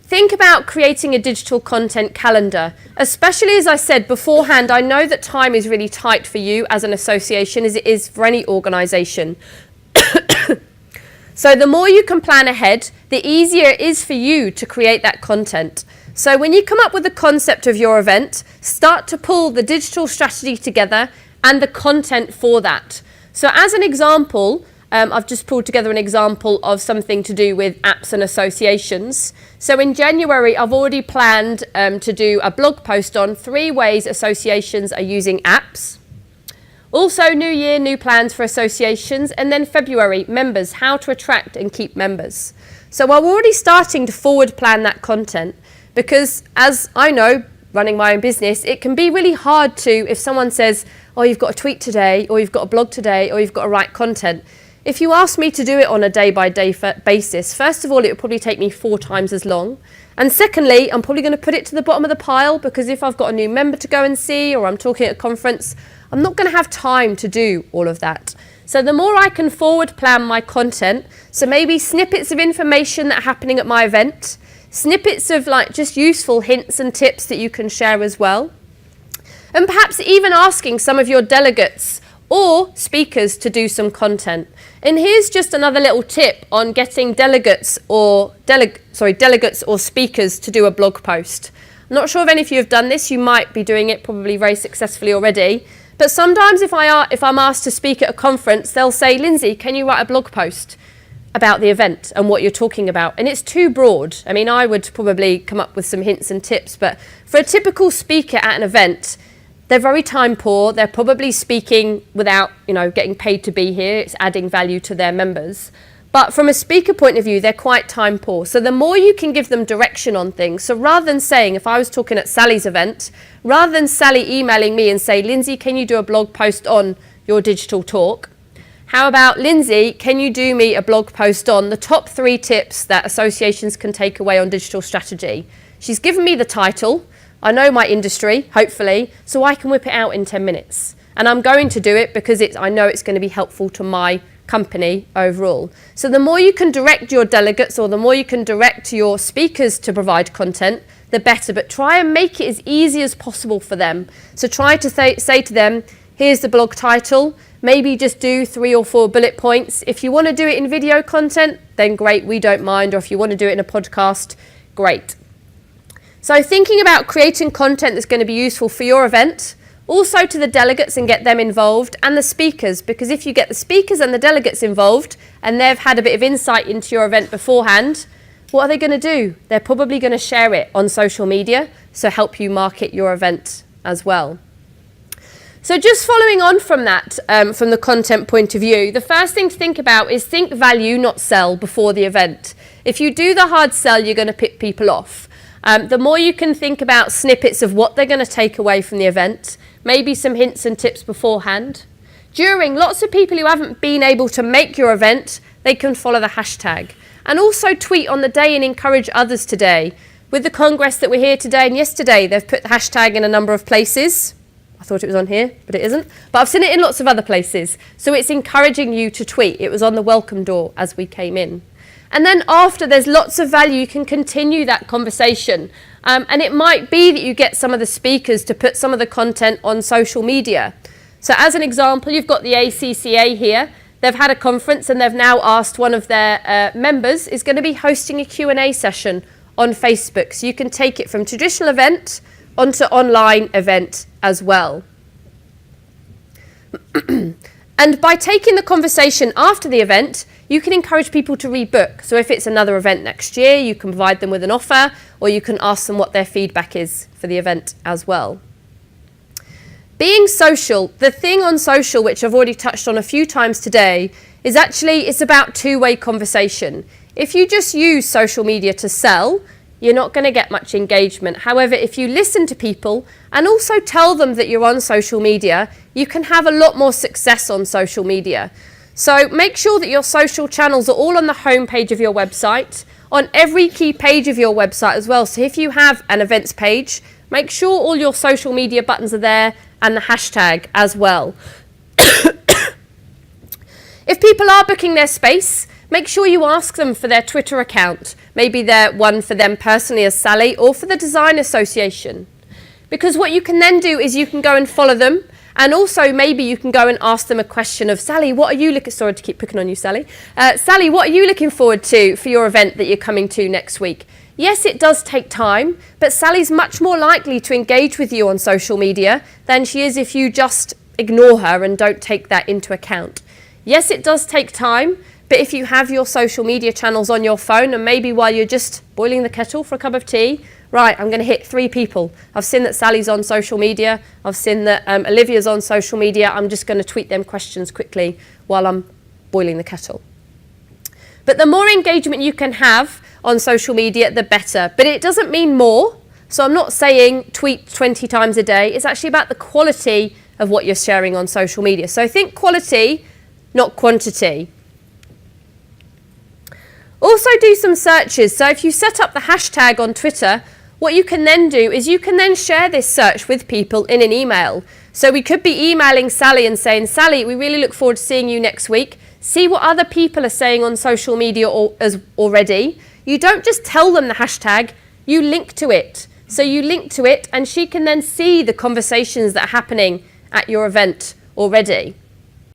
Think about creating a digital content calendar, especially as I said beforehand, I know that time is really tight for you as an association as it is for any organisation. So the more you can plan ahead, the easier it is for you to create that content. So when you come up with the concept of your event, start to pull the digital strategy together and the content for that. So as an example, I've just pulled together an example of something to do with apps and associations. So in January, I've already planned to do a blog post on 3 ways associations are using apps. Also, New Year, new plans for associations. And then February, members, how to attract and keep members. So I'm already starting to forward plan that content because, as I know, running my own business, it can be really hard to, if someone says, oh, you've got a tweet today, or you've got a blog today, or you've got to write content. If you ask me to do it on a day-by-day basis, first of all, it would probably take me 4 times as long. And secondly, I'm probably going to put it to the bottom of the pile because if I've got a new member to go and see or I'm talking at a conference, I'm not going to have time to do all of that. So the more I can forward plan my content, so maybe snippets of information that are happening at my event, snippets of like just useful hints and tips that you can share as well. And perhaps even asking some of your delegates or speakers to do some content. And here's just another little tip on getting delegates or speakers to do a blog post. I'm not sure if any of you have done this. You might be doing it probably very successfully already. But sometimes if I'm asked to speak at a conference, they'll say, Lynsey, can you write a blog post about the event and what you're talking about? And it's too broad. I mean, I would probably come up with some hints and tips, but for a typical speaker at an event, they're very time poor. They're probably speaking without, getting paid to be here. It's adding value to their members. But from a speaker point of view, they're quite time poor. So the more you can give them direction on things. So rather than saying, if I was talking at Sally's event, rather than Sally emailing me and say, Lynsey, can you do a blog post on your digital talk? How about, Lynsey, can you do me a blog post on the top 3 tips that associations can take away on digital strategy? She's given me the title. I know my industry, hopefully, so I can whip it out in 10 minutes. And I'm going to do it because I know it's going to be helpful to my company overall. So the more you can direct your delegates or the more you can direct your speakers to provide content, the better. But try and make it as easy as possible for them. So try to say to them, here's the blog title. Maybe just do 3 or 4 bullet points. If you want to do it in video content, then great, we don't mind. Or if you want to do it in a podcast, great. So thinking about creating content that's going to be useful for your event, also to the delegates and get them involved, and the speakers, because if you get the speakers and the delegates involved and they've had a bit of insight into your event beforehand, what are they going to do? They're probably going to share it on social media, so help you market your event as well. So just following on from that, from the content point of view, the first thing to think about is think value, not sell, before the event. If you do the hard sell, you're going to pick people off. The more you can think about snippets of what they're going to take away from the event, maybe some hints and tips beforehand. During, lots of people who haven't been able to make your event, they can follow the hashtag. And also tweet on the day and encourage others today. With the Congress that we're here today and yesterday, they've put the hashtag in a number of places. I thought it was on here, but it isn't. But I've seen it in lots of other places. So it's encouraging you to tweet. It was on the welcome door as we came in. And then after, there's lots of value. You can continue that conversation. And it might be that you get some of the speakers to put some of the content on social media. So as an example, you've got the ACCA here. They've had a conference and they've now asked one of their members is going to be hosting a Q&A session on Facebook. So you can take it from traditional event onto online event as well. And by taking the conversation after the event, you can encourage people to rebook. So if it's another event next year, you can provide them with an offer, or you can ask them what their feedback is for the event as well. Being social, the thing on social, which I've already touched on a few times today, is actually it's about two-way conversation. If you just use social media to sell, you're not going to get much engagement. However, if you listen to people and also tell them that you're on social media, you can have a lot more success on social media. So make sure that your social channels are all on the homepage of your website, on every key page of your website as well. So if you have an events page, make sure all your social media buttons are there and the hashtag as well. If people are booking their space, make sure you ask them for their Twitter account. Maybe they're one for them personally as Sally or for the Design Association. Because what you can then do is you can go and follow them, and also maybe you can go and ask them a question of, Sally, what are you looking, sorry to keep picking on you, Sally. Sally, what are you looking forward to for your event that you're coming to next week? Yes, it does take time, but Sally's much more likely to engage with you on social media than she is if you just ignore her and don't take that into account. Yes, it does take time, but if you have your social media channels on your phone and maybe while you're just boiling the kettle for a cup of tea, right, I'm going to hit 3 people. I've seen that Sally's on social media. I've seen that Olivia's on social media. I'm just going to tweet them questions quickly while I'm boiling the kettle. But the more engagement you can have on social media, the better. But it doesn't mean more. So I'm not saying tweet 20 times a day. It's actually about the quality of what you're sharing on social media. So think quality, not quantity. Also do some searches. So if you set up the hashtag on Twitter, what you can then do is you can then share this search with people in an email. So we could be emailing Sally and saying, Sally, we really look forward to seeing you next week. See what other people are saying on social media already. You don't just tell them the hashtag, you link to it. So you link to it and she can then see the conversations that are happening at your event already.